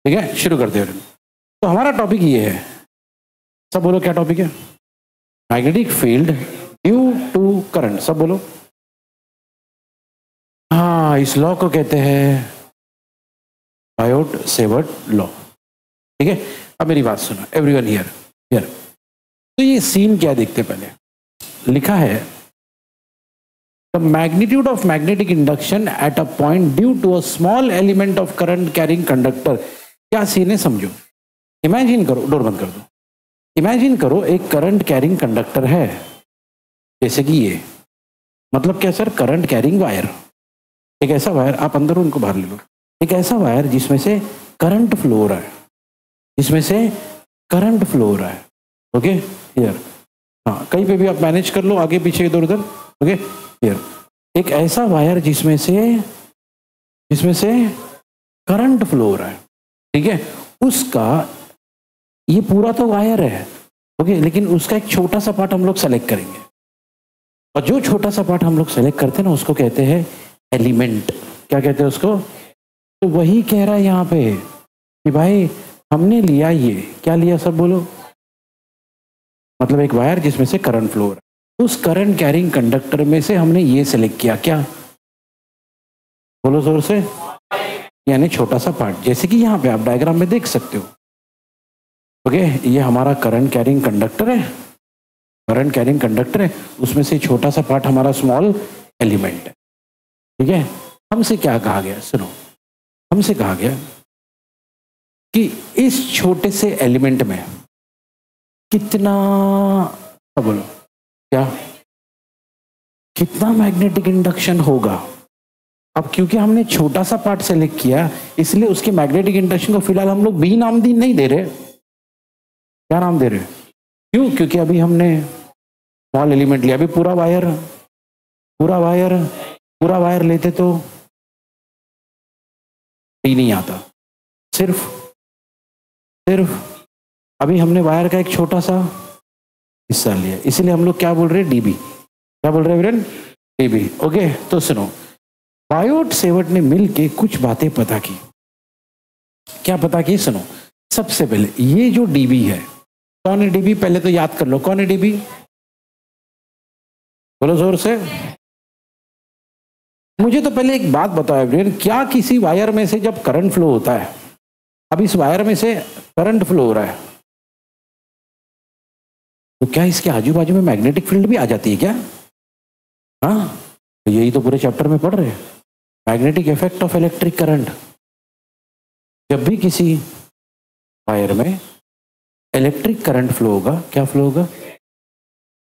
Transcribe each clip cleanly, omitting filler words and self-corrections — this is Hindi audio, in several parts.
ठीक है, शुरू करते हैं। तो हमारा टॉपिक ये है, सब बोलो क्या टॉपिक है? Magnetic field due to current. सब बोलो। हाँ, इस लॉ को कहते हैं बायोट सेवर्ट लॉ। ठीक है, अब मेरी बात सुनो एवरीवन हियर हियर। तो ये सीन क्या देखते पहले लिखा है, the magnitude of magnetic induction at a point due to a small element of current carrying conductor. क्या सीन है समझो। इमेजिन करो, डोर बंद कर दो। इमेजिन करो एक करंट कैरिंग कंडक्टर है, जैसे कि ये, मतलब क्या सर, करंट कैरिंग वायर। एक ऐसा वायर, आप अंदर उनको बाहर ले लो, एक ऐसा वायर जिसमें से करंट फ्लो हो रहा है, जिसमें से करंट फ्लो हो रहा है। ओके हियर, हाँ कहीं पे भी आप मैनेज कर लो, आगे पीछे इधर उधर। ओके हियर, एक ऐसा वायर जिसमें से करंट फ्लो हो रहा है, ठीक है, उसका ये पूरा तो वायर है, ओके, लेकिन उसका एक छोटा सा पार्ट हम लोग सेलेक्ट करेंगे, और जो छोटा सा पार्ट हम लोग सेलेक्ट करते हैं ना, उसको कहते हैं एलिमेंट। क्या कहते हैं उसको? तो वही कह रहा है यहाँ पे कि भाई हमने लिया ये, क्या लिया सब बोलो, मतलब एक वायर जिसमें से करंट फ्लो हो रहा है, उस करंट कैरिंग कंडक्टर में से हमने ये सेलेक्ट किया, क्या बोलो जोर से, यानी छोटा सा पार्ट, जैसे कि यहाँ पे आप डायग्राम में देख सकते हो। ओके, ये हमारा करंट कैरिंग कंडक्टर है, करंट कैरिंग कंडक्टर है, उसमें से छोटा सा पार्ट हमारा स्मॉल एलिमेंट है। ठीक है, हमसे क्या कहा गया, सुनो, हमसे कहा गया कि इस छोटे से एलिमेंट में कितना, बोलो क्या, कितना मैग्नेटिक इंडक्शन होगा। अब क्योंकि हमने छोटा सा पार्ट सेलेक्ट किया, इसलिए उसके मैग्नेटिक इंडक्शन को फिलहाल हम लोग बी नाम दी नहीं दे रहे। क्या नाम दे रहे? क्यों? क्योंकि अभी हमने स्मॉल एलिमेंट लिया, अभी पूरा वायर लेते तो डी नहीं आता, सिर्फ अभी हमने वायर का एक छोटा सा हिस्सा लिया, इसलिए हम लोग क्या बोल रहे हैं, डीबी। क्या बोल रहे हैं वीरेन? डीबी। ओके, तो सुनो, बायोट सेवर्ट ने मिलके कुछ बातें पता की। क्या पता की? सुनो, सबसे पहले ये जो डीबी है, कौन है डीबी? पहले तो याद कर लो, कौन है डीबी? बोलो जोर से। मुझे तो पहले एक बात बताओ एवरीवन, क्या किसी वायर में से जब करंट फ्लो होता है, अब इस वायर में से करंट फ्लो हो रहा है, तो क्या इसके आजू बाजू में मैग्नेटिक फील्ड भी आ जाती है क्या? हाँ, तो यही तो पूरे चैप्टर में पढ़ रहे हैं, magnetic effect of electric current. जब भी किसी वायर में इलेक्ट्रिक करंट फ्लो होगा, क्या फ्लो होगा?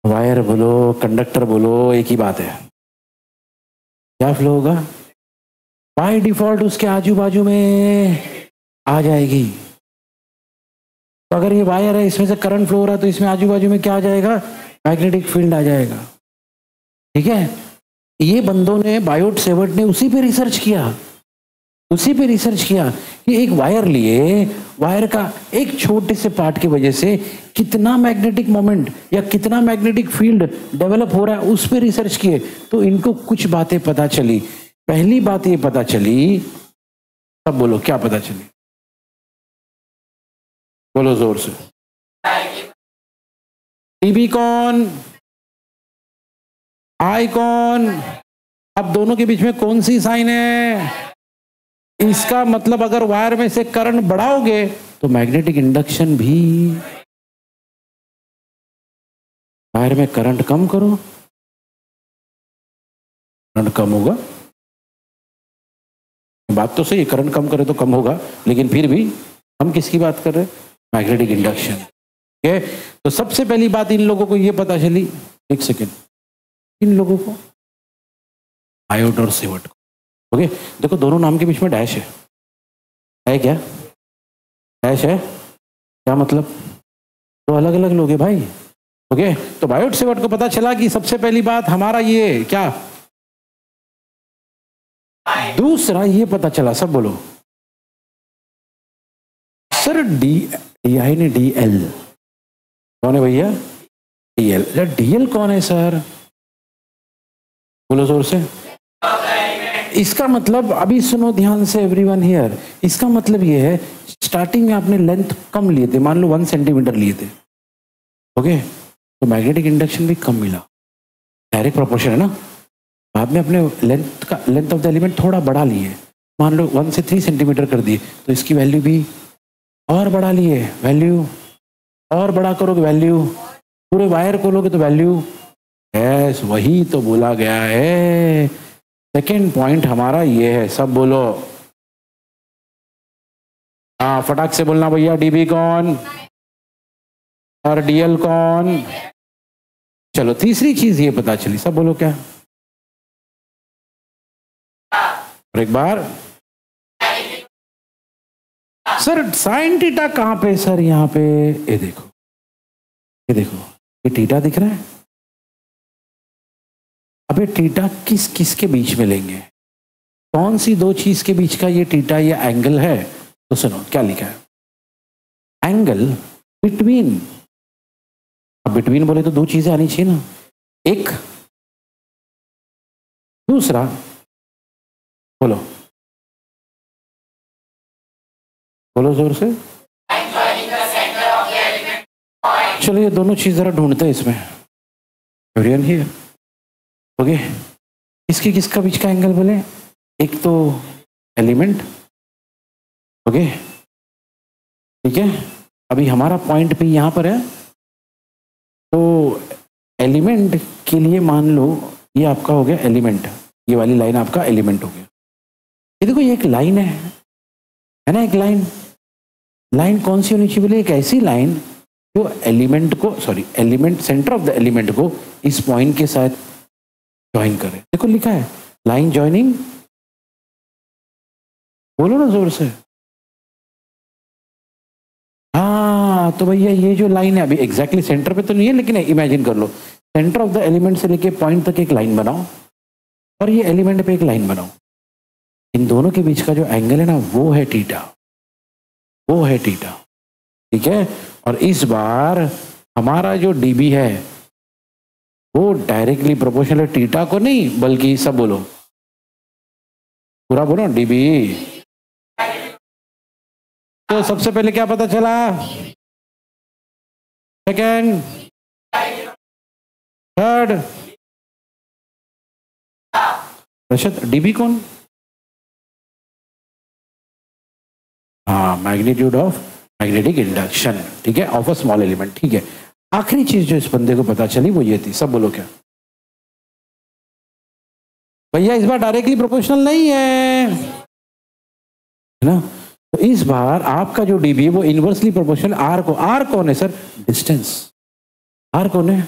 वायर बोलो, कंडक्टर बोलो, एक ही बात है, क्या फ्लो होगा? बाय डिफॉल्ट उसके आजू बाजू में आ जाएगी। तो अगर ये वायर है, इसमें से करंट फ्लो हो रहा है, तो इसमें आजू बाजू में क्या आ जाएगा? मैग्नेटिक फील्ड आ जाएगा। ठीक है, ये बंदों ने, बायोट सेवर्ट ने उसी पे रिसर्च किया कि एक वायर लिए, वायर का एक छोटे से पार्ट की वजह से कितना मैग्नेटिक मोमेंट या कितना मैग्नेटिक फील्ड डेवलप हो रहा है, उस पे रिसर्च किए। तो इनको कुछ बातें पता चली। पहली बात ये पता चली, सब बोलो क्या पता चली, बोलो जोर से। टीबी कौन, आई कौन? अब दोनों के बीच में कौन सी साइन है? इसका मतलब अगर वायर में से करंट बढ़ाओगे तो मैग्नेटिक इंडक्शन भी, वायर में करंट कम करो, करंट कम होगा। बात तो सही, करंट कम करे तो कम होगा, लेकिन फिर भी हम किसकी बात कर रहे हैं? Magnetic induction. ठीक है, तो सबसे पहली बात इन लोगों को यह पता चली, एक सेकेंड, इन लोगों को, बायोट और सेवर्ट को। ओके, देखो दोनों नाम के बीच में डैश है क्या? डैश है, क्या मतलब? तो अलग अलग लोग हैं भाई। ओके, तो बायोट सेवर्ट को पता चला कि सबसे पहली बात हमारा ये क्या, दूसरा ये पता चला, सब बोलो सर, डी आई ने डी एल, कौन है भैया? D L. डीएल कौन है सर? बोलो जोर से। इसका मतलब, अभी सुनो ध्यान से एवरीवन हियर, इसका मतलब ये है स्टार्टिंग में आपने लेंथ कम लिए थे, मान लो 1 सेंटीमीटर लिए थे, ओके, तो मैग्नेटिक इंडक्शन भी कम मिला, डायरेक्ट प्रोपोर्शन है ना। बाद में अपने लेंथ ऑफ द एलिमेंट थोड़ा बढ़ा लिए, मान लो 1 से 3 सेंटीमीटर कर दिए, तो इसकी वैल्यू भी और बढ़ा लिए, वैल्यू और बड़ा करोगे वैल्यू, पूरे वायर को लोगे तो वैल्यू, यस वही तो बोला गया है। सेकेंड पॉइंट हमारा ये है, सब बोलो, हाँ फटाक से बोलना भैया, डीबी कौन और डीएल कौन। चलो तीसरी चीज ये पता चली, सब बोलो क्या, और एक बार सर साइन थीटा कहां पे, सर यहाँ पे, ये देखो, ये देखो, ये थीटा दिख रहा है। अब ये थीटा किस किस के बीच में लेंगे, कौन सी दो चीज के बीच का ये थीटा, ये एंगल है। तो सुनो क्या लिखा है, एंगल बिटवीन, अब बिटवीन बोले तो दो चीजें आनी चाहिए ना, एक, दूसरा, बोलो बोलो जोर से, चलो ये दोनों चीज जरा ढूंढते हैं इसमें, एवरीवन हियर, ओके, इसके किसका बीच का एंगल बोले, एक तो एलिमेंट, ओके, ठीक है। अभी हमारा पॉइंट भी यहां पर है, तो एलिमेंट के लिए मान लो ये आपका हो गया एलिमेंट, ये वाली लाइन आपका एलिमेंट हो गया। ये देखो ये एक लाइन है ना, एक लाइन, लाइन कौन सी होनी चाहिए बोले, एक ऐसी लाइन जो एलिमेंट को, sorry element, centre of the element को इस पॉइंट के साथ ज्वाइन करे। देखो लिखा है लाइन ज्वाइनिंग, बोलो ना जोर से, हाँ तो भैया ये जो लाइन है, अभी एग्जैक्टली सेंटर पे तो नहीं है, लेकिन इमेजिन कर लो सेंटर ऑफ द एलिमेंट से लेके पॉइंट तक एक लाइन बनाओ, और ये एलिमेंट पे एक लाइन बनाओ, इन दोनों के बीच का जो एंगल है ना वो है थीटा, वो है थीटा, ठीक है। और इस बार हमारा जो डीबी है वो डायरेक्टली प्रोपोर्शनल है थीटा को नहीं, बल्कि सब बोलो, पूरा बोलो डीबी। तो सबसे पहले क्या पता चला, सेकेंड, थर्ड, रशद डीबी कौन, हाँ मैग्नीट्यूड ऑफ मैग्नेटिक इंडक्शन, ठीक है, ऑफ अ स्मॉल एलिमेंट, ठीक है। आखिरी चीज जो इस बंदे को पता चली वो ये थी, सब बोलो क्या, भैया इस बार डायरेक्टली प्रोपोर्शनल नहीं है ना, तो इस बार आपका जो डीबी है वो इनवर्सली प्रोपोर्शनल आर को, आर कौन है सर, डिस्टेंस, आर कौन है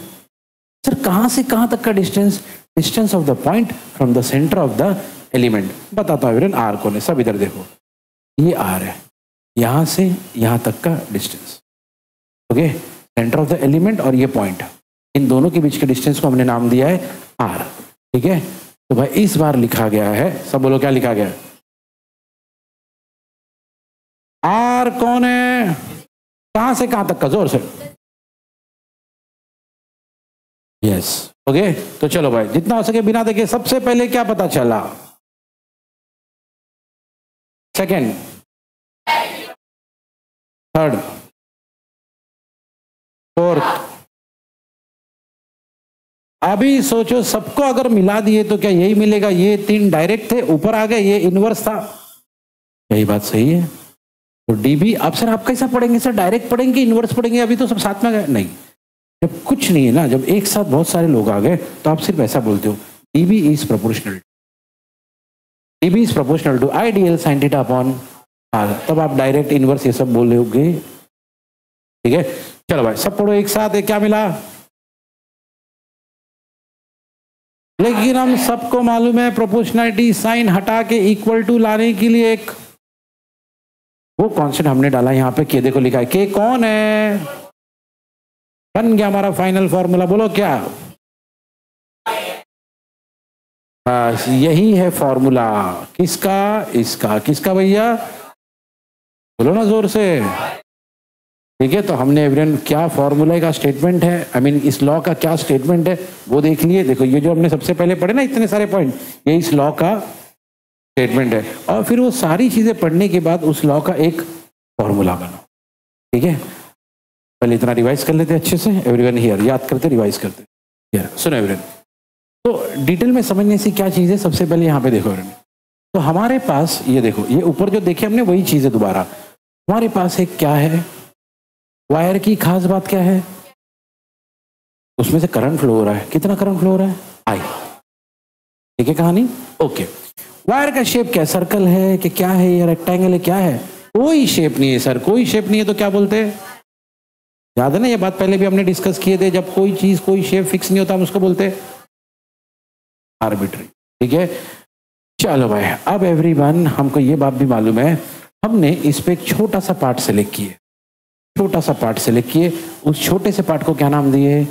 सर, कहां से कहां तक का distance, distance of the point from the centre of the element, बताता हूं आर कौन है, सब इधर देखो, ये आर है, यहां से यहां तक का distance, okay, centre of the element और ये पॉइंट, इन दोनों के बीच के डिस्टेंस को हमने नाम दिया है आर, ठीक है। तो भाई इस बार लिखा गया है, सब बोलो क्या लिखा गया है, आर कौन है, कहां से कहां तक का, जोर से, यस, ओके। तो चलो भाई जितना हो सके बिना देखे, सबसे पहले क्या पता चला, सेकेंड, थर्ड, फोर्थ, अभी सोचो सबको अगर मिला दिए तो क्या यही मिलेगा, ये तीन डायरेक्ट थे, ऊपर आ गए, ये इनवर्स था, यही बात सही है। तो डीबी, अब सर आप कैसा पढ़ेंगे सर, डायरेक्ट पढ़ेंगे इनवर्स पढ़ेंगे, अभी तो सब साथ में गए, नहीं, जब कुछ नहीं है ना, जब एक साथ बहुत सारे लोग आ गए तो आप सिर्फ ऐसा बोलते हो, dB is proportional, dB is proportional to I dl sine theta upon R, तब आप डायरेक्ट इनवर्स ये सब बोलोगे, ठीक है। चलो भाई सब पढ़ो एक साथ, क्या मिला, लेकिन हम सबको मालूम है प्रोपोर्शनैलिटी साइन हटा के इक्वल टू लाने के लिए एक वो कांस्टेंट हमने डाला यहां पे, के देखो लिखा है, के कौन है, बन गया हमारा फाइनल फॉर्मूला, बोलो क्या, बस यही है फॉर्मूला, किसका, इसका, किसका भैया, बोलो ना जोर से, ठीक है। तो हमने एवरीवन क्या फॉर्मूला का स्टेटमेंट है, आई मीन इस लॉ का क्या स्टेटमेंट है वो देख लिए, देखो ये जो हमने सबसे पहले पढ़े ना इतने सारे पॉइंट, ये इस लॉ का स्टेटमेंट है, और फिर वो सारी चीजें पढ़ने के बाद उस लॉ का एक फॉर्मूला बनाओ। ठीक है, पहले इतना रिवाइज कर लेते अच्छे से, एवरीवन हियर, याद करते रिवाइज करते हियर। सुनो एवरीवन, तो डिटेल में समझने से क्या चीज़ है, सबसे पहले यहाँ पे देखो एवरीवन, तो हमारे पास ये देखो, ये ऊपर जो देखे हमने वही चीज़ है दोबारा। हमारे पास एक क्या है, वायर की खास बात क्या है, उसमें से करंट फ्लो हो रहा है। कितना करंट फ्लो हो रहा है, आई। ठीक है कहानी, ओके। वायर का शेप क्या है, सर्कल है कि क्या है, या रेक्टेंगल है, क्या है, कोई शेप नहीं है सर, कोई शेप नहीं है, तो क्या बोलते हैं, याद है ना ये बात, पहले भी हमने डिस्कस किए थे, जब कोई चीज कोई शेप फिक्स नहीं होता हम उसको बोलते हैं आर्बिट्री। ठीक है, चलो भाई, अब एवरीवन हमको ये बात भी मालूम है, हमने इस पे एक छोटा सा पार्ट सेलेक्ट किए, छोटा सा पार्ट सेलेक्ट किए, उस छोटे से पार्ट को क्या नाम दिए,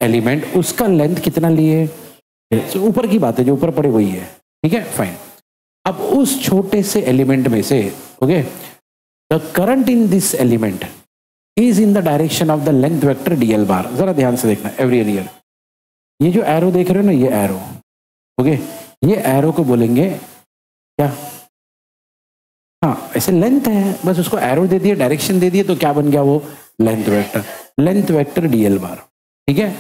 एलिमेंट। उसका लेंथ कितना लिए, ऊपर की बात है, जो ऊपर पड़े वही है। ठीक है, फाइन। अब उस छोटे से एलिमेंट में से, okay, the current in this element is in the direction of the length vector DL बार। जरा ध्यान से देखना एवरी ईयर, ये जो एरो देख रहे हो ना, ये एरो, ओके, ये एरो को बोलेंगे क्या, हाँ ऐसे लेंथ है, बस उसको एरो दे दिए, डायरेक्शन दे दिए, तो क्या बन गया वो, length vector, length vector DL बार। ठीक है,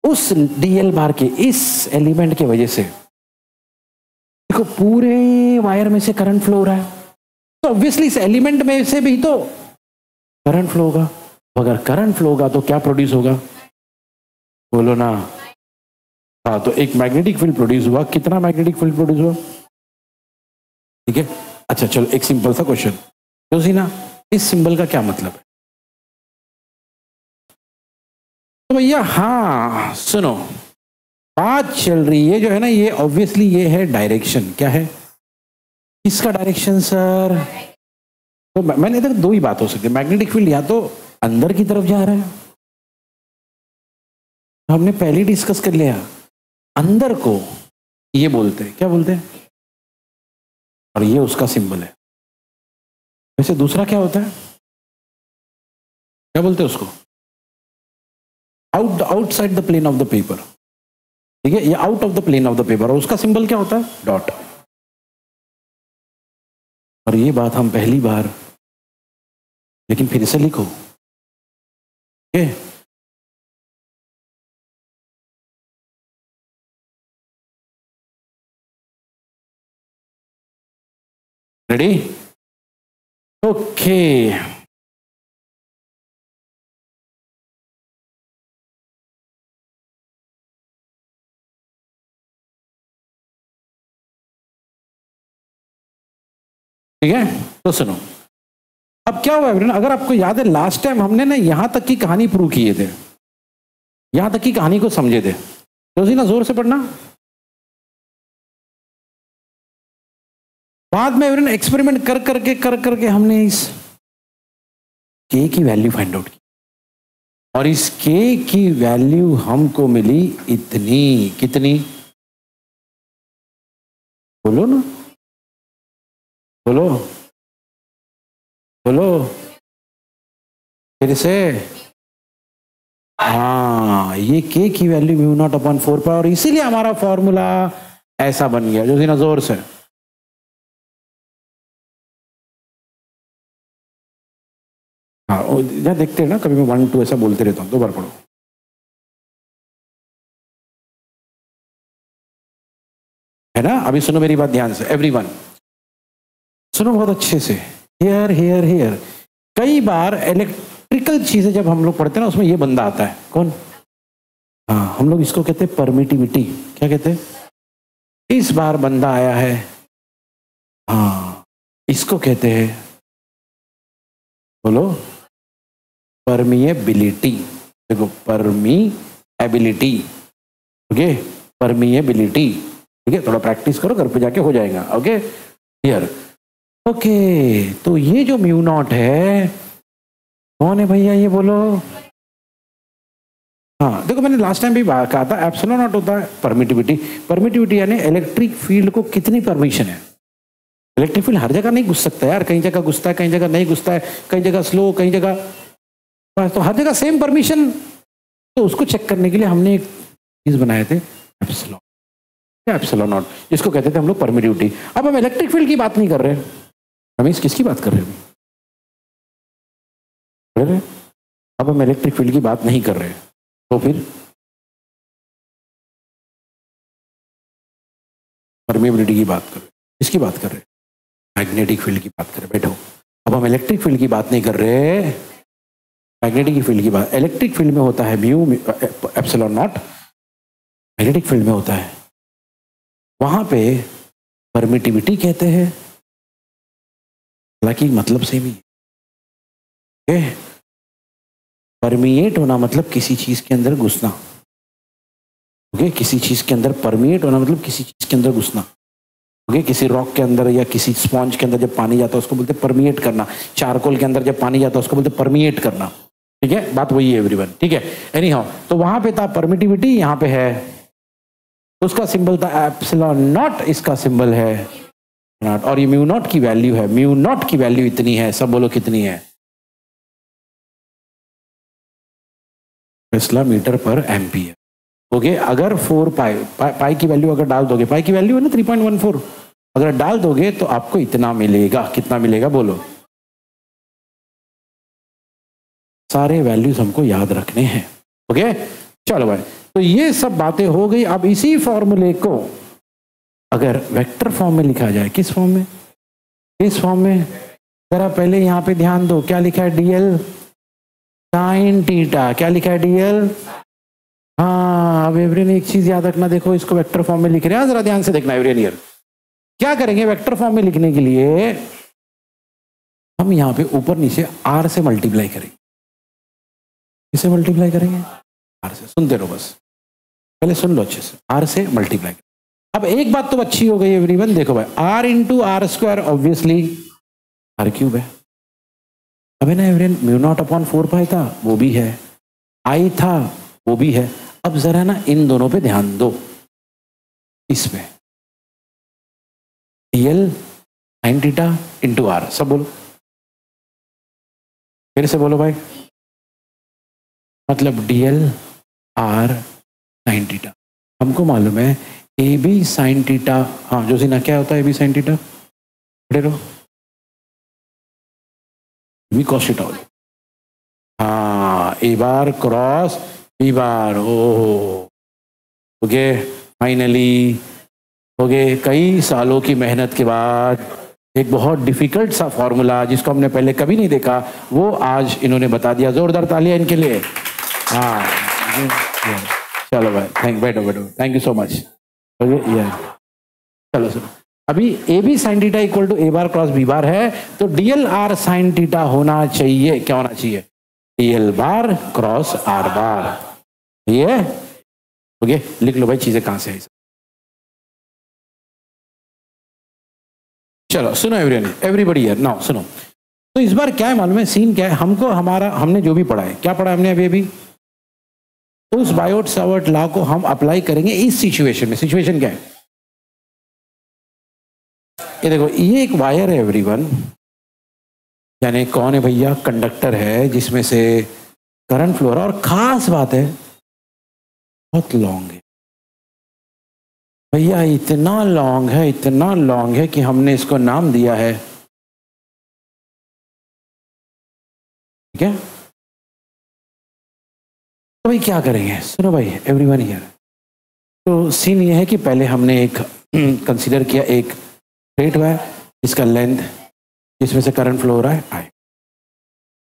उस डीएल बार के इस एलिमेंट की वजह से देखो पूरे वायर में से करंट फ्लो हो रहा है, तो ऑब्वियसली इस एलिमेंट में से भी तो करंट फ्लो होगा। अगर करंट फ्लो होगा तो क्या प्रोड्यूस होगा, बोलो ना, हाँ, तो एक मैग्नेटिक फील्ड प्रोड्यूस हुआ। कितना मैग्नेटिक फील्ड प्रोड्यूस हुआ, ठीक है। अच्छा चलो, एक सिंपल सा क्वेश्चन, तो सी ना, इस सिंबल का क्या मतलब है, तो भैया हाँ सुनो, बात चल रही है जो है ना, ये ऑब्वियसली ये है डायरेक्शन, क्या है, इसका डायरेक्शन सर, तो मैंने देखो दो ही बात हो सकती है, मैग्नेटिक फील्ड या तो अंदर की तरफ जा रहा है, हमने पहले डिस्कस कर लिया, अंदर को ये बोलते हैं, क्या बोलते हैं, और ये उसका सिंबल है। वैसे दूसरा क्या होता है, क्या बोलते हैं उसको, outside the plane of the paper. ठीक है, ये out of the plane of the paper, और उसका सिंबल क्या होता है, डॉट। और ये बात हम पहली बार, लेकिन फिर से लिखो, ओके, रेडी, ओके। ठीक है, तो सुनो, अब क्या हुआ एवरीवन, अगर आपको याद है लास्ट टाइम हमने ना यहां तक की कहानी प्रूव किए थे, यहां तक की कहानी को समझे थे, तो ना जोर से पढ़ना। बाद में एवरीवन एक्सपेरिमेंट कर करके हमने इस के की वैल्यू फाइंड आउट की, और इस के की वैल्यू हमको मिली इतनी, कितनी, बोलो ना, बोलो बोलो फिर से, हाँ, ये के की वैल्यू म्यू नॉट अपॉन 4 पाई, और इसीलिए हमारा फॉर्मूला ऐसा बन गया, जो ना जोर से, हाँ जहाँ देखते हैं ना, कभी मैं 1 2 ऐसा बोलते रहता हूँ, दो बार पढ़ो, है ना। अभी सुनो मेरी बात ध्यान से एवरीवन, सुनो बहुत अच्छे से, हियर हियर हियर। कई बार इलेक्ट्रिकल चीजें जब हम लोग पढ़ते हैं ना, उसमें ये बंदा आता है, कौन, हाँ, हम लोग इसको कहते हैं परमिटिविटी, क्या कहते हैं, इस बार बंदा आया है, हाँ, इसको कहते हैं, बोलो, परमिएबिलिटी। देखो, परमिएबिलिटी, ओके, परमिएबिलिटी। ठीक है, थोड़ा प्रैक्टिस करो, घर पे जाके हो जाएगा, ओके, हियर, ओके। तो ये जो म्यू नॉट है, कौन है भैया, ये बोलो, हाँ देखो, मैंने लास्ट टाइम भी कहा था, एप्सिलॉन नॉट होता है परमिटिविटी। परमिटिविटी यानी इलेक्ट्रिक फील्ड को कितनी परमिशन है। इलेक्ट्रिक फील्ड हर जगह नहीं घुस सकता यार, कहीं जगह घुसता है, कहीं जगह नहीं घुसता है, कहीं जगह स्लो, कहीं जगह, तो हर जगह सेम परमिशन। तो उसको चेक करने के लिए हमने एक चीज बनाए थे, एप्सिलॉन, एप्सिलॉन नॉट, जिसको कहते थे हम लोग परमिटिविटी। अब हम इलेक्ट्रिक फील्ड की बात नहीं कर रहे, हम किसकी बात कर रहे हैं, अब हम इलेक्ट्रिक फील्ड की बात नहीं कर रहे, तो फिर परमिएबिलिटी की बात कर रहे, इसकी बात कर रहे, मैग्नेटिक फील्ड की बात कर रहे। बैठो, अब हम इलेक्ट्रिक फील्ड की बात नहीं कर रहे, मैग्नेटिक फील्ड की बात। इलेक्ट्रिक फील्ड में होता है mu epsilon not, magnetic field में होता है, वहां पे परमिटिविटी कहते हैं, हालांकि मतलब सेम ही है। परमिएट होना मतलब किसी चीज के अंदर घुसना, ओके, किसी चीज के अंदर परमिएट होना मतलब किसी चीज के अंदर घुसना, ओके, किसी रॉक के अंदर या किसी स्पॉन्ज के अंदर जब पानी जाता है उसको बोलते परमिएट करना, चारकोल के अंदर जब पानी जाता है उसको बोलते परमिएट करना, ठीक है, बात वही है एवरीवन, ठीक है। एनी हाउ, तो वहां पे था परमिटिविटी, यहाँ पे है, उसका सिंबल था एप्सिलॉन नॉट, इसका सिंबल है नॉट, और ये म्यू नॉट की वैल्यू है, म्यू नॉट की वैल्यू इतनी है, सब बोलो कितनी है, टेस्ला मीटर पर एम्पियर, ओके। अगर 4 पाई की वैल्यू अगर डाल दोगे, पाई की वैल्यू है ना 3.14, अगर डाल दोगे तो आपको इतना मिलेगा, कितना मिलेगा बोलो, सारे वैल्यूज हमको याद रखने हैं, ओके। चलो भाई, तो ये सब बातें हो गई। अब इसी फॉर्मूले को अगर वेक्टर फॉर्म में लिखा जाए, किस फॉर्म में, इस फॉर्म में, जरा पहले यहां पे ध्यान दो, क्या लिखा है, डीएल साइन थीटा, क्या लिखा है, डीएल, हाँ। अब एवरियन एक चीज याद रखना, देखो इसको वेक्टर फॉर्म में लिख रहे हैं, जरा ध्यान से देखना एवरियन ईयर, क्या करेंगे वेक्टर फॉर्म में लिखने के लिए, हम यहां पे ऊपर नीचे आर से मल्टीप्लाई करेंगे, किसे मल्टीप्लाई करेंगे, आर से, सुनते रहो बस, पहले सुन लो अच्छे से, आर से मल्टीप्लाई। अब एक बात तो अच्छी हो गई एवरीवन, देखो भाई, R into R square obviously R cube है, अब है ना everyone, mu naught upon 4 pi था वो भी है, आई था वो भी है। अब जरा ना इन दोनों पे ध्यान दो, इसमें dl sine theta into R, सब बोलो, फिर से बोलो भाई, मतलब डीएल आर साइन थीटा, हमको मालूम है ए बी साइन थीटा, हाँ जो सी ना, क्या होता है A B sine theta, B cos theta, हाँ, A bar cross B bar, oh, okay, finally हो गए, कई सालों की मेहनत के बाद एक बहुत डिफिकल्ट सा फॉर्मूला जिसको हमने पहले कभी नहीं देखा, वो आज इन्होंने बता दिया, जोरदार तालियां इनके लिए, हाँ। चलो भाई, बैठो बैठो, thank you so much, okay, ये चलो सुनो, अभी A B sine theta equal to A bar cross B bar है, तो डीएल आर साइन थीटा होना चाहिए, क्या होना चाहिए, डीएल बार क्रॉस आर बार, ये ओके, लिख लो भाई चीजें कहां से है। चलो सुनो एवरीवन, एवरीबॉडी हियर नाउ सुनो, तो इस बार क्या है मालूम है, सीन क्या है, हमको हमारा, हमने जो भी पढ़ा है, क्या पढ़ा हमने अभी, उस बायोट सावर्ट लॉ को हम अप्लाई करेंगे इस सिचुएशन में। सिचुएशन क्या है, ये देखो, ये एक वायर है एवरीवन, यानी कौन है भैया, कंडक्टर है जिसमें से करंट फ्लो रहा है, और खास बात है बहुत लॉन्ग है भैया, इतना लॉन्ग है, इतना लॉन्ग है कि हमने इसको नाम दिया है, ठीक है। तो भाई क्या करेंगे, सुनो भाई एवरीवन हियर, तो सीन ये है कि पहले हमने एक कंसीडर किया, एक स्ट्रेट वायर जिसका लेंथ, जिसमें से करंट फ्लो हो रहा है आई।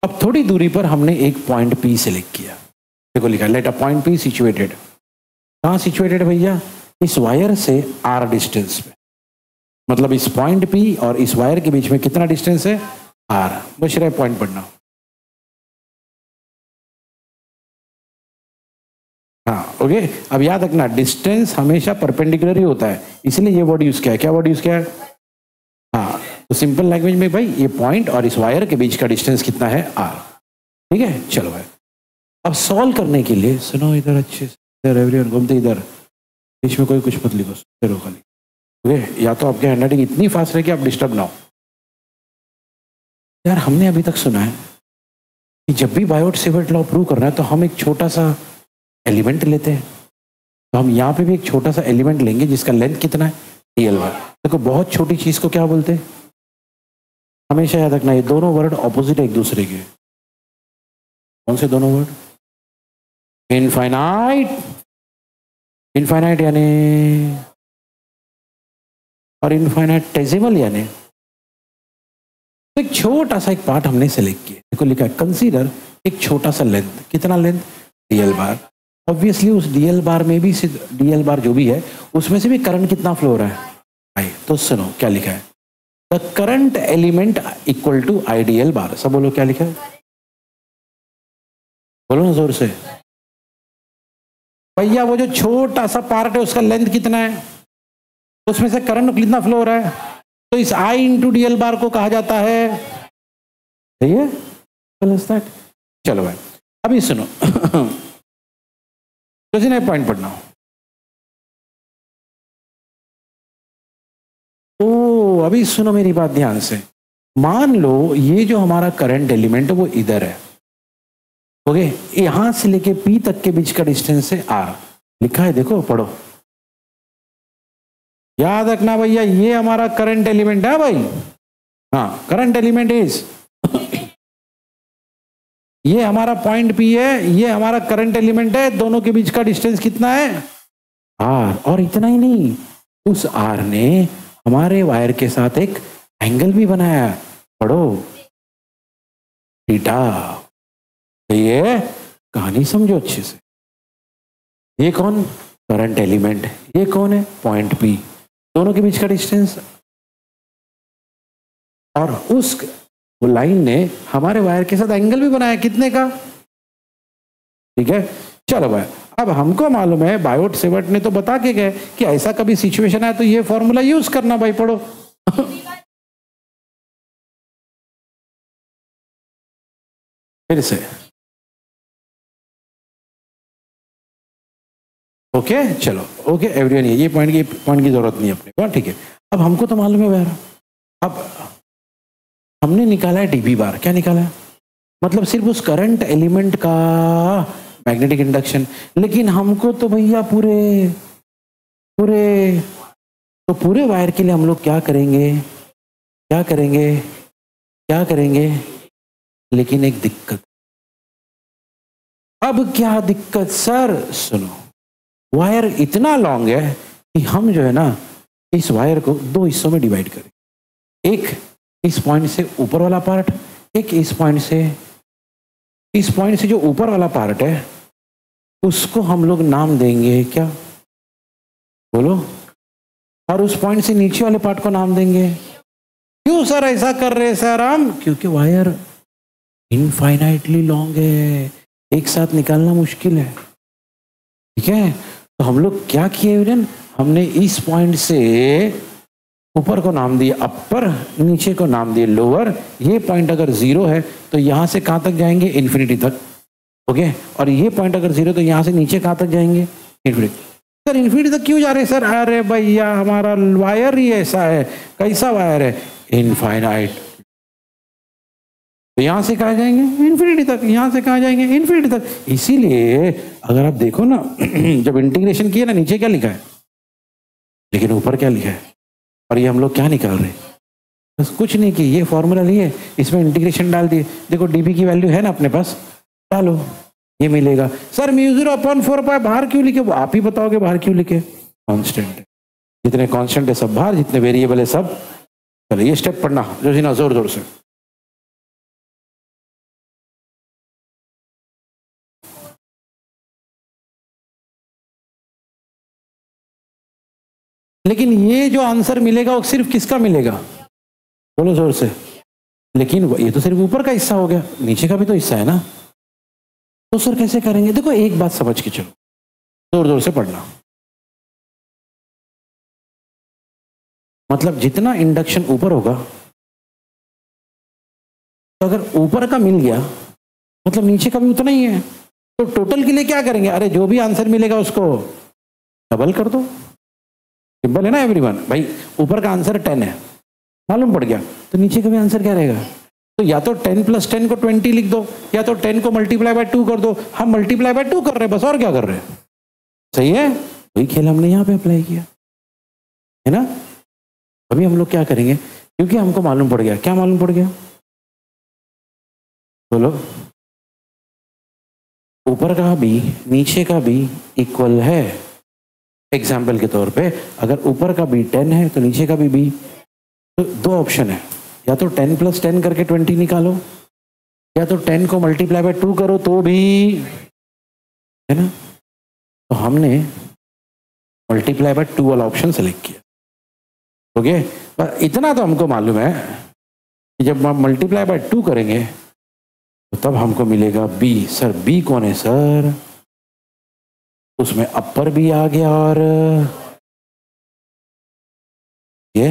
अब थोड़ी दूरी पर हमने एक पॉइंट पी सेलेक्ट किया, देखो लिखा let a point P situated, कहाँ सिचुएटेड भैया, इस वायर से आर डिस्टेंस पे, मतलब इस पॉइंट पी और इस वायर के बीच में कितना डिस्टेंस है, आर, बच रहा है पॉइंट पढ़ना, हाँ ओके। अब याद रखना डिस्टेंस हमेशा परपेंडिकुलर ही होता है, इसलिए ये वर्ड यूज किया है, क्या वर्ड यूज किया है, हाँ। तो सिंपल लैंग्वेज में भाई ये पॉइंट और इस वायर के बीच का डिस्टेंस कितना है, आर, ठीक है। चलो भाई, अब सॉल्व करने के लिए सुनो इधर अच्छे से, इधर एवरीवन घूमते, इधर बीच में कोई कुछ मत लिखो, सुनो खाली, ओके, या तो आपके हैंडराइटिंग इतनी फास्ट रहे कि आप डिस्टर्ब ना हो। यार हमने अभी तक सुना है कि जब भी बायोट सेवर्ट लॉ प्रूव करना है तो हम एक छोटा सा एलिमेंट लेते हैं, तो हम यहाँ पे भी एक छोटा सा एलिमेंट लेंगे जिसका लेंथ कितना है, DL1। देखो बहुत छोटी चीज को क्या बोलते हैं, हमेशा याद रखना, ये दोनों वर्ड ऑपोजिट है एक दूसरे के, कौन से दोनों वर्ड? इनफाइनाइट, इनफाइनाइट यानी, और इनफाइनाइटेसिमल यानी। तो एक छोटा सा एक पार्ट हमने सेलेक्ट किया, देखो लिखा है कंसीडर एक छोटा सा लेंथ, कितना लेंथ? डीएल बार। ऑब्वियसली उस डीएल बार में भी, डीएल बार जो भी है उसमें से भी करंट कितना फ्लो हो रहा है भाई? तो सुनो क्या लिखा है, the current element equal to IDL bar. सब बोलो क्या लिखा है, बोलो ना जोर से भैया। वो जो छोटा सा पार्ट है उसका लेंथ कितना है, उसमें से करंट कितना फ्लो हो रहा है? तो इस आई इंटू डीएल बार को कहा जाता है, सही है? चलो भाई अभी सुनो किसी ने पॉइंट पढ़ना हो तो अभी सुनो मेरी बात ध्यान से। मान लो ये जो हमारा करंट एलिमेंट है वो इधर है, ओके? यहां से लेके पी तक के बीच का डिस्टेंस है आर, लिखा है देखो पढ़ो, याद रखना भैया ये हमारा करंट एलिमेंट है भाई। हाँ, करंट एलिमेंट इज ये हमारा पॉइंट पी है, ये हमारा करंट एलिमेंट है, दोनों के बीच का डिस्टेंस कितना है? आर। और इतना ही नहीं, उस आर ने हमारे वायर के साथ एक एंगल भी बनाया, पढ़ो, थीटा। ये कहानी समझो अच्छे से। ये कौन? Current element. ये कौन है? Point P. दोनों के बीच का डिस्टेंस, और उस वो लाइन ने हमारे वायर के साथ एंगल भी बनाया, कितने का? ठीक है, चलो भाई अब हमको मालूम है, बायोट सेवर्ट ने तो बता के गए कि ऐसा कभी सिचुएशन है तो ये फॉर्मूला यूज करना भाई, पढ़ो फिर से। ओके चलो, ओके एवरीवन, ये पॉइंट की जरूरत नहीं है अपने को, ठीक है? अब हमको तो मालूम है यार, अब हमने निकाला है डीबी बार। क्या निकाला है? मतलब सिर्फ उस करंट एलिमेंट का मैग्नेटिक इंडक्शन। लेकिन हमको तो भैया पूरे पूरे तो पूरे वायर के लिए हम लोग क्या करेंगे, क्या करेंगे, क्या करेंगे? लेकिन एक दिक्कत। अब क्या दिक्कत सर? सुनो, वायर इतना लॉन्ग है कि हम जो है ना इस वायर को दो हिस्सों में डिवाइड करें, एक इस पॉइंट से ऊपर वाला पार्ट, एक इस पॉइंट से जो ऊपर वाला पार्ट है उसको हम लोग नाम देंगे क्या, बोलो? और उस पॉइंट से नीचे वाले पार्ट को नाम देंगे। क्यों सर ऐसा कर रहे हैं सर हम? क्योंकि वायर इनफाइनाइटली लॉन्ग है, एक साथ निकालना मुश्किल है, ठीक है? तो हम लोग क्या किए विरन, हमने इस पॉइंट से ऊपर को नाम दिए अपर, नीचे को नाम दिए लोअर। ये पॉइंट अगर जीरो है तो यहां से कहां तक जाएंगे? इन्फिनिटी तक, ओके? और ये पॉइंट अगर जीरो तो यहां से नीचे कहां तक जाएंगे? इन्फिनिटी। सर इन्फिनिटी तक क्यों जा रहे हैं सर? अरे भैया हमारा वायर ही ऐसा है। कैसा वायर है? इनफाइनाइट। तो यहां से कहा जाएंगे? इन्फिनिटी तक। यहां से कहा जाएंगे? इन्फिनिटी तक। इसीलिए अगर आप देखो ना जब इंटीग्रेशन किए ना, नीचे क्या लिखा है लेकिन ऊपर क्या लिखा है? और ये हम लोग क्या निकाल रहे हैं? बस कुछ नहीं कि ये फॉर्मूला लिए, इसमें इंटीग्रेशन डाल दिए। देखो डीबी की वैल्यू है ना अपने पास, डालो, ये मिलेगा। सर μ0/4π बाहर क्यों लिखे? वो आप ही बताओगे बाहर क्यों लिखे? कांस्टेंट है, जितने कांस्टेंट है सब बाहर, जितने वेरिएबल है सब। चलो ये स्टेप पढ़ना जोशीना जोर जोर से। लेकिन ये जो आंसर मिलेगा वो सिर्फ किसका मिलेगा? बोलो जोर से। लेकिन ये तो सिर्फ ऊपर का हिस्सा हो गया, नीचे का भी तो हिस्सा है ना। तो सर कैसे करेंगे? देखो एक बात समझ के चलो, जोर जोर से पढ़ना। मतलब जितना इंडक्शन ऊपर होगा, तो अगर ऊपर का मिल गया मतलब नीचे का भी उतना ही है। तो टोटल के लिए क्या करेंगे? अरे जो भी आंसर मिलेगा उसको डबल कर दो। सिंपल है ना एवरीवन? भाई ऊपर का आंसर 10 है, मालूम पड़ गया, तो नीचे का भी आंसर क्या रहेगा? तो या तो 10 + 10 को 20 लिख दो, या तो 10 को ×2 कर दो। हम ×2 कर रहे हैं बस, और क्या कर रहे हैं? सही है, वही खेल हमने यहाँ पे अप्लाई किया है ना। अभी हम लोग क्या करेंगे, क्योंकि हमको मालूम पड़ गया। क्या मालूम पड़ गया? बोलो। ऊपर का बी नीचे का बी इक्वल है। एग्जाम्पल के तौर पे अगर ऊपर का बी 10 है तो नीचे का भी बी, तो दो ऑप्शन है, या तो 10 + 10 करके 20 निकालो, या तो 10 को मल्टीप्लाई बाय 2 करो तो भी, है ना। तो हमने मल्टीप्लाई बाय 2 वाला ऑप्शन सेलेक्ट किया। ओके, पर इतना तो हमको मालूम है कि जब हम मल्टीप्लाई बाय 2 करेंगे तो तब हमको मिलेगा बी। सर बी कौन है सर? उसमें अपर भी आ गया और ये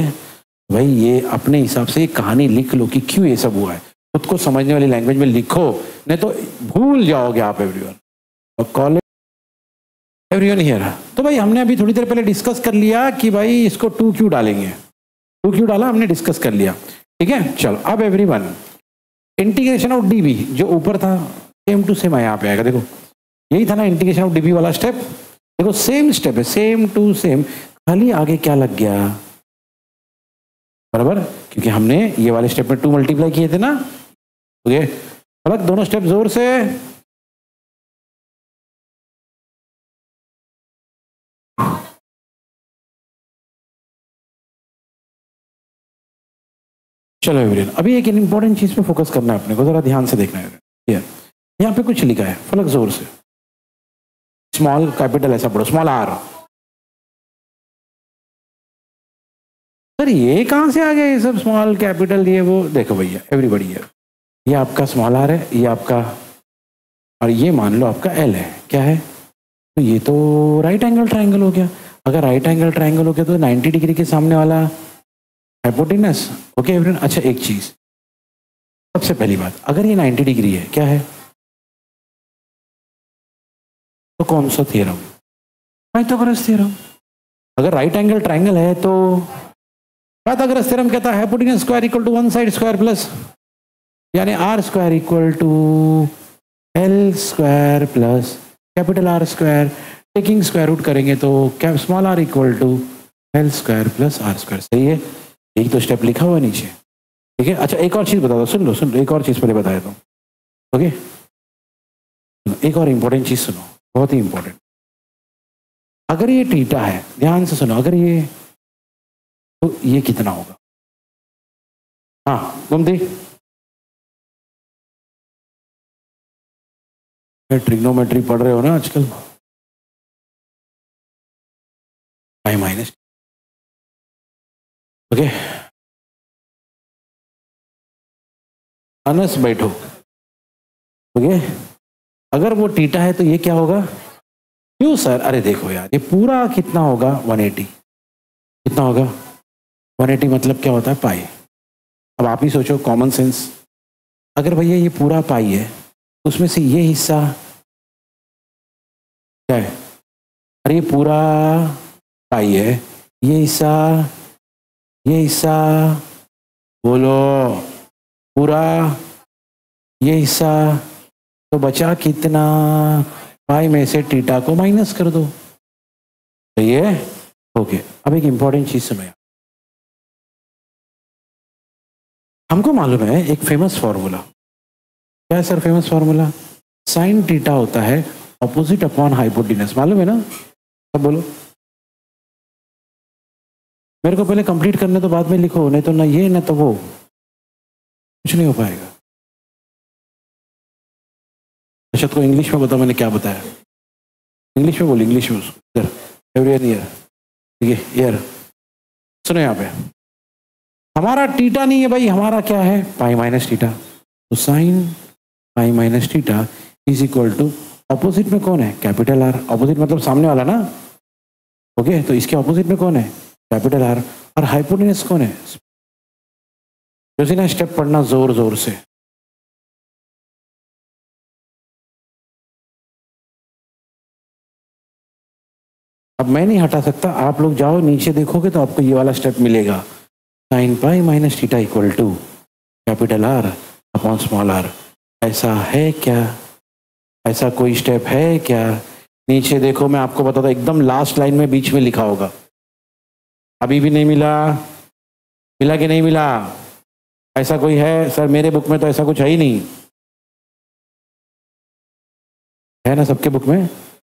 भाई, ये अपने हिसाब से कहानी लिख लो कि क्यों ये सब हुआ है। खुद को समझने वाली लैंग्वेज में लिखो, नहीं तो भूल जाओगे आप एवरीवन। और कॉलेज एवरीवन हियर। तो भाई हमने अभी थोड़ी देर पहले डिस्कस कर लिया कि भाई इसको 2 क्यों डालेंगे, 2 क्यों डाला हमने डिस्कस कर लिया, ठीक है। चलो अब एवरीवन, इंटीग्रेशन ऑफ डीबी जो ऊपर था सेम टू सेम यहाँ पे आएगा। देखो यही था ना इंटीग्रेशन ऑफ डीबी वाला स्टेप। देखो सेम स्टेप है, सेम टू सेम, खाली आगे क्या लग गया, बराबर, क्योंकि हमने ये वाले स्टेप में 2 मल्टीप्लाई किए थे ना। ओके, अलग दोनों स्टेप जोर से। चलो एवरीवन, अभी एक इंपॉर्टेंट चीज पे फोकस करना है अपने को, जरा ध्यान से देखना है। यहाँ पे कुछ लिखा है, फलक जोर से, स्मॉल कैपिटल ऐसा पढ़ो, स्मॉल आर। सर ये कहां से आ गया ये सब स्मॉल कैपिटल ये वो? देखो भैया एवरीबॉडी है, ये आपका स्मॉल आर है, ये आपका, और ये मान लो आपका एल है। क्या है? तो ये तो राइट एंगल ट्राइंगल हो गया। अगर राइट एंगल ट्राइंगल हो गया तो 90 डिग्री के सामने वाला हाइपोटेनस। ओके एवरीवन, अच्छा एक चीज, सबसे पहली बात, अगर ये 90 डिग्री है, क्या है, तो कौन सा थ्योरम? Pythagoras theorem. अगर राइट एंगल ट्राइंगल है तो पाइथागोरस थ्योरम कहता है hypotenuse square equal to one side square plus, यानी r square equal to l square plus capital r square. Taking square root करेंगे तो small r equal to l square plus r square. सही है, यही तो स्टेप लिखा हुआ है नीचे, ठीक है। अच्छा एक और चीज बता दो, सुन लो, एक और चीज पहले बताया तो, ओके। एक और इंपॉर्टेंट चीज सुनो, बहुत ही इंपॉर्टेंट। अगर ये थीटा है, ध्यान से सुनो, अगर ये, तो ये कितना होगा? हाँ गुमती, ट्रिग्नोमेट्री पढ़ रहे हो ना आजकल, पाई माइनस, ओके। अनस बैठो, ओके। अगर वो थीटा है तो ये क्या होगा? क्यों सर? अरे देखो यार, ये पूरा कितना होगा? 180। कितना होगा? 180 मतलब क्या होता है? पाई। अब आप ही सोचो, कॉमन सेंस, अगर भैया ये पूरा पाई है, उसमें से ये हिस्सा क्या है? अरे ये पूरा पाई है, ये हिस्सा बोलो पूरा, ये हिस्सा, तो बचा कितना? पाई में से थीटा को माइनस कर दो, सही है, ओके। अब एक इंपॉर्टेंट चीज सुनो, हमको मालूम है एक फेमस फॉर्मूला। क्या है sir famous formula? Sign theta होता है ऑपोजिट अपॉन हाइपोटेनस, मालूम है ना? सब बोलो, मेरे को पहले कंप्लीट करने तो बाद में लिखो, नहीं तो ना ये ना तो वो, कुछ नहीं हो पाएगा। अच्छा तो इंग्लिश में बताओ मैंने क्या बताया, इंग्लिश में बोल, इंग्लिश में उसको एवरीवन ईयर, ठीक है ईयर। सुनो यहाँ पे, हमारा थीटा नहीं है भाई, हमारा क्या है? Pi minus theta. तो sine pi minus theta is equal to, opposite में कौन है? Capital R. ऑपोजिट मतलब सामने वाला ना, ओके। तो इसके ऑपोजिट में कौन है? Capital R. और हाइपोटेनस कौन है? जो ना स्टेप पढ़ना जोर जोर से। अब मैं नहीं हटा सकता, आप लोग जाओ नीचे देखोगे तो आपको ये वाला स्टेप मिलेगा, sine pi minus theta equal to capital R upon small R. ऐसा है क्या? ऐसा कोई स्टेप है क्या? नीचे देखो, मैं आपको बताता, एकदम लास्ट लाइन में बीच में लिखा होगा। अभी भी नहीं मिला? मिला कि नहीं मिला? ऐसा कोई है? सर मेरे बुक में तो ऐसा कुछ है ही नहीं। है ना सबके बुक में?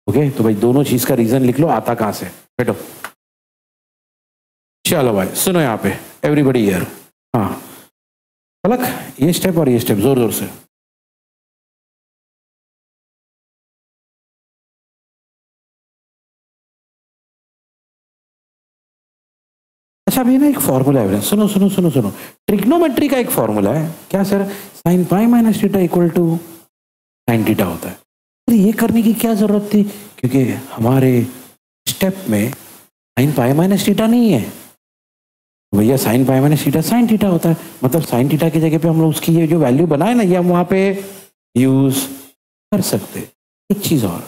ओके, तो भाई दोनों चीज का रीजन लिख लो, आता कहां से। बैठो, चलो भाई सुनो यहाँ पे, एवरीबडी हियर। हाँ पलक, ये स्टेप और ये स्टेप जोर जोर से। अच्छा अभी ना एक फॉर्मूला है, सुनो सुनो सुनो सुनो, ट्रिग्नोमेट्री का एक फॉर्मूला है। क्या sir? Sine pi minus theta equal to sine theta होता है। तो ये करने की क्या जरूरत थी? क्योंकि हमारे स्टेप में साइन पाई माइनस थीटा नहीं है भैया, sign pi minus theta sine theta होता है। मतलब साइन थीटा की जगह पे हम लोग उसकी ये जो वैल्यू बनाए ना, ये हम वहां पे यूज कर सकते। एक चीज और,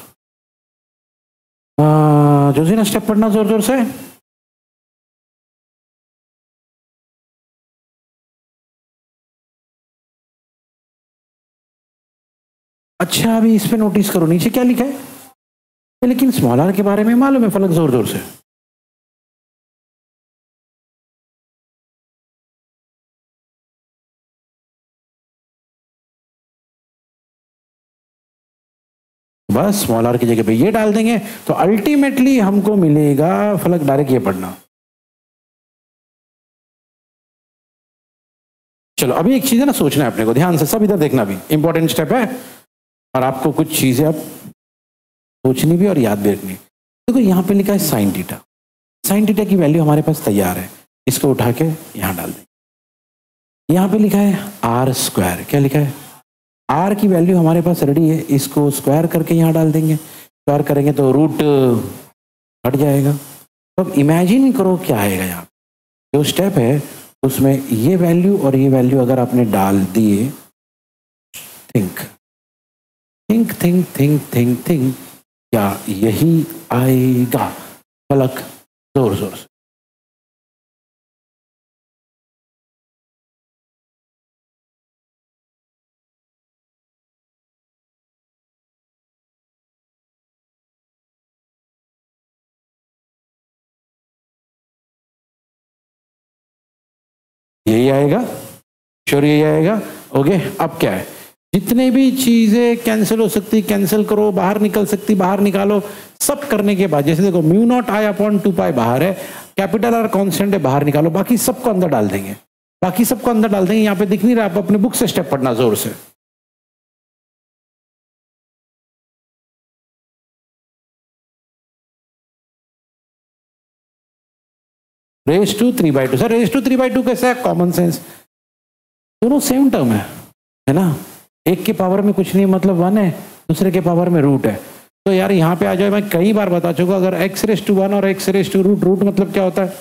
जो ना स्टेप पढ़ना जोर जोर से। अच्छा अभी इस पे नोटिस करो, नीचे क्या लिखा है? लेकिन स्मॉल आर के बारे में मालूम है फलक? जोर जोर से। बस स्मॉल आर की जगह पे ये डाल देंगे तो अल्टीमेटली हमको मिलेगा फलक, डायरेक्ट ये पढ़ना। चलो अभी एक चीज है ना, सोचना है अपने को ध्यान से, सब इधर देखना, भी इंपॉर्टेंट स्टेप है और आपको कुछ चीजें अब सोचनी भी और याद भी रखनी। देखो यहाँ पे लिखा है साइन थीटा, साइन थीटा की वैल्यू हमारे पास तैयार है, इसको उठा के यहाँ डाल देंगे। यहाँ पे लिखा है आर स्क्वायर, क्या लिखा है? आर की वैल्यू हमारे पास रेडी है, इसको स्क्वायर करके यहाँ डाल देंगे। स्क्वायर करेंगे तो रूट हट जाएगा। तो अब इमेजिन करो क्या आएगा यहाँ जो स्टेप है उसमें ये वैल्यू और ये वैल्यू अगर आपने डाल दिए, think think think think think think, क्या यही आएगा? फलक जोर जोर से। यही आएगा, श्योर यही आएगा। ओके अब क्या है, जितने भी चीजें कैंसिल हो सकती कैंसिल करो, बाहर निकल सकती बाहर निकालो। सब करने के बाद जैसे देखो म्यू नॉट आई अपॉन 2 पाई बाहर है, कैपिटल आर कांस्टेंट है, बाहर निकालो, बाकी सबको अंदर डाल देंगे, बाकी सबको अंदर डाल देंगे। यहाँ पे दिख नहीं रहा, आप अपने बुक से स्टेप पढ़ना जोर से। Raise to 3/2, sir raise to 3/2 कैसे है? कॉमन सेंस, दोनों सेम टर्म है ना, एक के पावर में कुछ नहीं मतलब 1 है, दूसरे के पावर में रूट है। तो यार यहाँ पे आ जाए, मैं कई बार बता चुका, अगर x रेज टू 1 और x raise to root, root मतलब क्या होता है?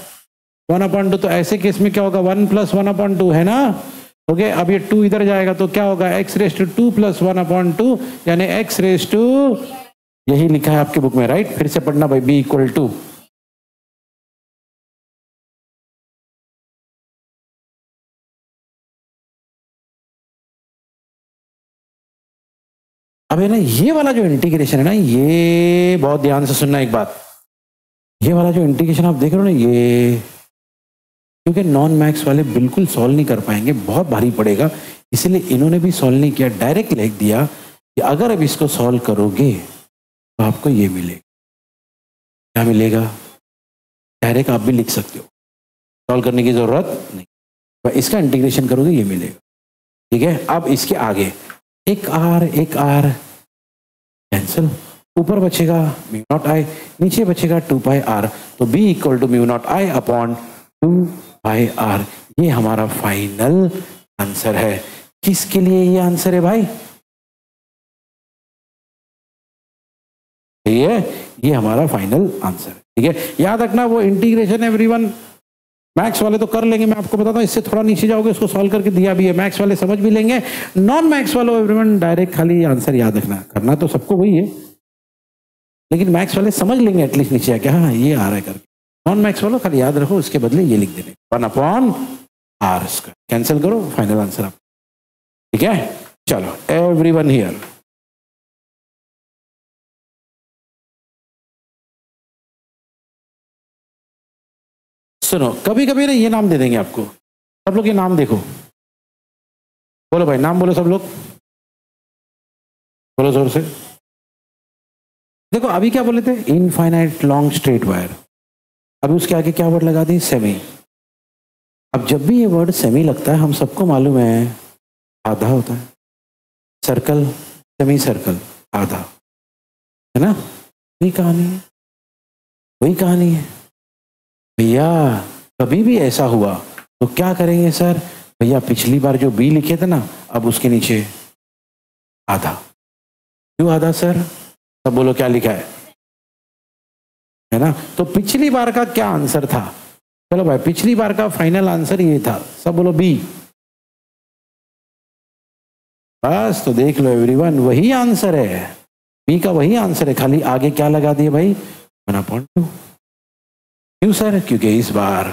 1/2। तो ऐसे केस में क्या होगा? 1 + 1/2 है ना। ओके अब ये 2 इधर जाएगा तो क्या होगा? x रेज टू 2 + 1/2 यानी x रेज टू, यही लिखा है आपके बुक में राइट। फिर से पढ़ना भाई, b = अब है ना ये वाला जो इंटीग्रेशन है ना, ये बहुत ध्यान से सुनना एक बात, ये वाला जो इंटीग्रेशन आप देख रहे हो ना, ये क्योंकि नॉन मैक्स वाले बिल्कुल सॉल्व नहीं कर पाएंगे, बहुत भारी पड़ेगा, इसलिए इन्होंने भी सॉल्व नहीं किया, डायरेक्ट लिख दिया कि अगर अब इसको सॉल्व करोगे तो आपको ये मिलेगा। क्या मिलेगा? डायरेक्ट आप भी लिख सकते हो, सॉल्व करने की जरूरत नहीं, तो इसका इंटीग्रेशन करोगे ये मिलेगा। ठीक है, अब इसके आगे एक आर कैंसिल, ऊपर बचेगा म्यू नॉट आई, नीचे बचेगा 2 पाई आर, तो b = mu naught I upon 2 pi R. ये हमारा फाइनल आंसर है। किसके लिए ये आंसर है भाई? ये हमारा फाइनल आंसर है। ठीक है, याद रखना वो इंटीग्रेशन एवरीवन मैक्स वाले तो कर लेंगे, मैं आपको बताता हूँ, इससे थोड़ा नीचे जाओगे उसको सॉल्व करके दिया भी है, मैक्स वाले समझ भी लेंगे। नॉन मैक्स वालों एवरीवन डायरेक्ट खाली आंसर याद रखना, करना तो सबको वही है, लेकिन मैक्स वाले समझ लेंगे एटलीस्ट नीचे आके, हाँ ये आ रहा है करके। नॉन मैक्स वालों खाली याद रखो, उसके बदले ये लिख देने 1/r², कैंसिल करो, फाइनल आंसर आप। ठीक है, चलो एवरीवन हियर, सुनो, कभी कभी ना ये नाम दे देंगे आपको, सब लोग ये नाम देखो, बोलो भाई नाम बोलो सब लोग, बोलो जोर से। देखो अभी क्या बोले थे, इनफाइनाइट लॉन्ग स्ट्रेट वायर, अभी उसके आगे क्या वर्ड लगा दी, सेमी। अब जब भी ये वर्ड सेमी लगता है हम सबको मालूम है आधा होता है, सर्कल सेमी सर्कल आधा, है ना, वही कहानी है, वही कहानी है भैया। कभी भी ऐसा हुआ तो क्या करेंगे सर, भैया पिछली बार जो बी लिखे थे ना अब उसके नीचे आधा, क्यों आधा सर, सब बोलो क्या लिखा है ना। तो पिछली बार का क्या आंसर था, चलो भाई पिछली बार का फाइनल आंसर ये था, सब बोलो बी, बस तो देख लो एवरीवन वही आंसर है, बी का वही आंसर है, खाली आगे क्या लगा दिए भाई 1/2। क्यों सर, क्योंकि इस बार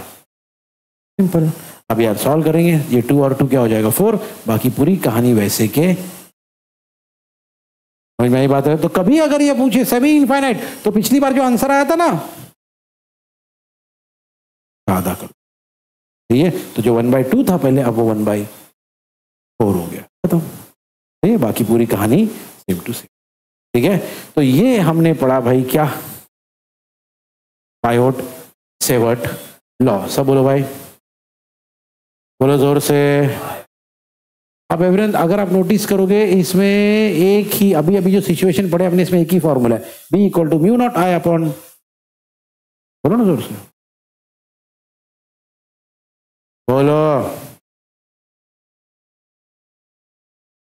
सिंपल। अब यार सॉल्व करेंगे, ये 2 और 2 क्या हो जाएगा 4, बाकी पूरी कहानी वैसे के, समझ में आई बात है। तो कभी अगर ये पूछे सेमी इनफाइनाइट तो पिछली बार जो आंसर आया था ना आधा कर, ठीक है, तो जो 1/2 था पहले अब वो 1/4 हो गया, खत्म, ठीक है, बाकी पूरी कहानी सेम टू सेम, ठीक है। तो ये हमने पढ़ा भाई क्या, पायोट सेवर्ट लॉ, सब बोलो भाई, बोलो जोर से। अब एवरेंस अगर आप नोटिस करोगे इसमें एक ही अभी जो सिचुएशन पढ़े हमने इसमें एक ही फॉर्मूला है, B = μ0 I अपॉन, बोलो ना जोर से, बोलो।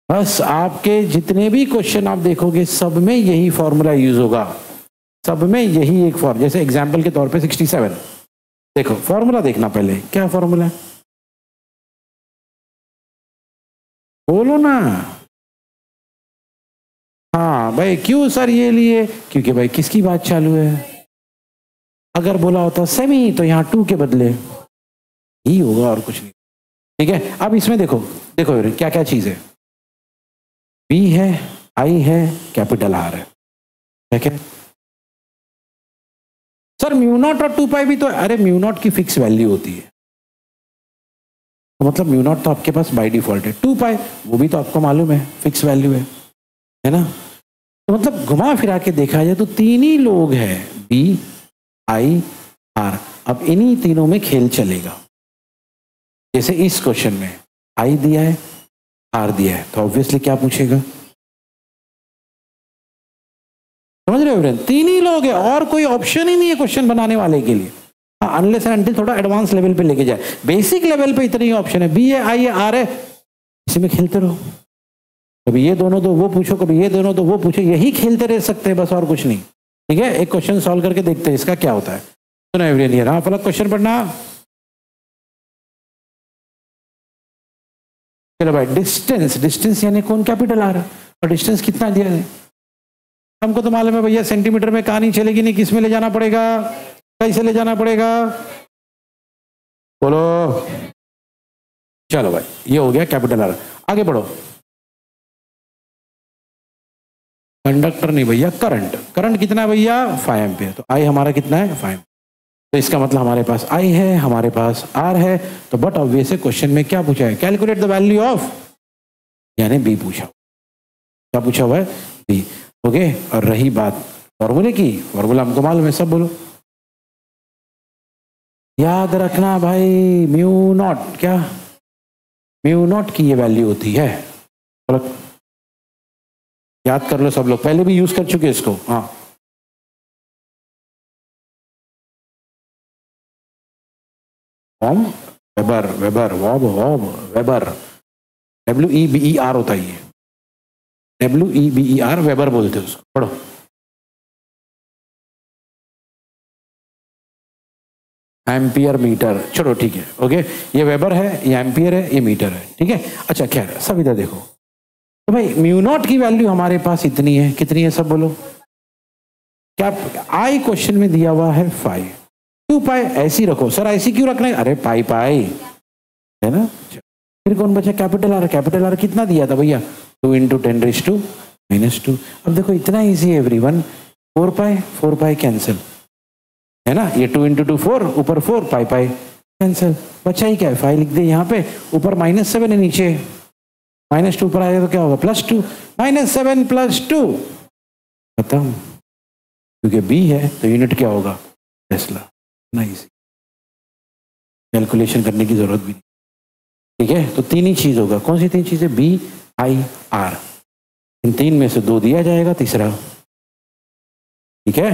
बस आपके जितने भी क्वेश्चन आप देखोगे सब में यही फॉर्मूला यूज होगा, सब में यही एक फॉर्म, जैसे एग्जांपल के तौर पे 67 देखो, फॉर्मूला देखना पहले क्या फॉर्मूला है, बोलो ना। हाँ भाई क्यों सर ये लिए, क्योंकि भाई किसकी बात चालू है, अगर बोला होता सेमी तो यहाँ 2 के बदले ही होगा और कुछ नहीं, ठीक है। अब इसमें देखो देखो क्या क्या चीज है, B है, I है, कैपिटल R है, ठीक है सर। μ0 और 2π भी तो, अरे μ0 की फिक्स वैल्यू होती है, तो मतलब μ0 तो आपके पास बाय डिफॉल्ट है, 2π वो भी तो आपको मालूम है फिक्स वैल्यू है ना। तो मतलब घुमा फिरा के देखा जाए तो तीन ही लोग हैं, B I R। अब इन्हीं तीनों में खेल चलेगा, जैसे इस क्वेश्चन में I दिया है R दिया है, तो ऑब्वियसली क्या पूछेगा, समझ रहे हो फ्रेंड, तीन ही लोग हैं और कोई ऑप्शन ही नहीं है क्वेश्चन बनाने वाले के लिए, अनलेस एंड अनटिल थोड़ा एडवांस लेवल पे लेके जाए, बेसिक लेवल पे इतने ही ऑप्शन है, B है I है R है, इसी में खेलते रहो, कभी ये दोनों तो वो पूछो, कभी ये दोनों तो वो पूछो, यही खेलते रह सकते हैं बस और कुछ नहीं, ठीक है। एक क्वेश्चन सॉल्व करके देखते हैं इसका क्या होता है, सुनो एवरीवन, हाँ फलक क्वेश्चन पढ़ना, चलो भाई। डिस्टेंस, डिस्टेंस यानी कौन, कैपिटल R, और डिस्टेंस कितना दिया है हमको तो मालूम है भैया, सेंटीमीटर में कहानी चलेगी नहीं, किस में ले जाना पड़ेगा, कैसे ले जाना पड़ेगा, बोलो। चलो भाई ये हो गया कैपिटल R, आगे बढ़ो। कंडक्टर नहीं भैया, करंट, करंट कितना है भैया 5 एम्पियर, तो I हमारा कितना है 5, तो इसका मतलब हमारे पास I है, हमारे पास R है, तो बट ऑब्वियस है क्वेश्चन में क्या पूछा है, कैलकुलेट द वैल्यू ऑफ, यानी B पूछा, क्या पूछा हुआ है B, ओके। और रही बात फॉर्मूले की, फॉर्मूला हमको मालूम है, सब बोलो, याद रखना भाई μ0, क्या μ0 की ये वैल्यू होती है, याद कर लो सब लोग, पहले भी यूज कर चुके इसको, हाँ वेबर, वेबर वॉब वॉब वेबर, WEBER होता है ये, WEBER वेबर बोलते हैं उसको, पढ़ो। एम्पियर मीटर, चलो ठीक है, ओके, ये वेबर है, ये एम्पियर है, ये मीटर है, ठीक है। अच्छा खैर सब इधर देखो, तो भाई μ0 की वैल्यू हमारे पास इतनी है, कितनी है सब बोलो, क्या I क्वेश्चन में दिया हुआ है 5, 2π ऐसी रखो, सर ऐसी क्यों रखना है, अरे पाई पाई है ना। फिर कौन बचा, कैपिटल R, कैपिटल R कितना दिया था भैया 2 × 10⁻²। अब देखो इतना इजी है एवरीवन, 4π कैंसिल है ना, ये 2 × 2 4, ऊपर 4, पाई कैंसिल, बचा ही क्या है 5 लिख दे यहाँ पे, ऊपर -7 है, नीचे -2 पर आएगा तो क्या होगा +2, -7 + 2 खत्म, क्योंकि बी है तो यूनिट क्या होगा, टेस्ला। नाइस, कैलकुलेशन करने की जरूरत भी नहीं। ठीक है, तो तीन ही चीज होगा। कौन सी तीन चीजें, बी आई आर, इन तीन में से दो दिया जाएगा, तीसरा। ठीक है।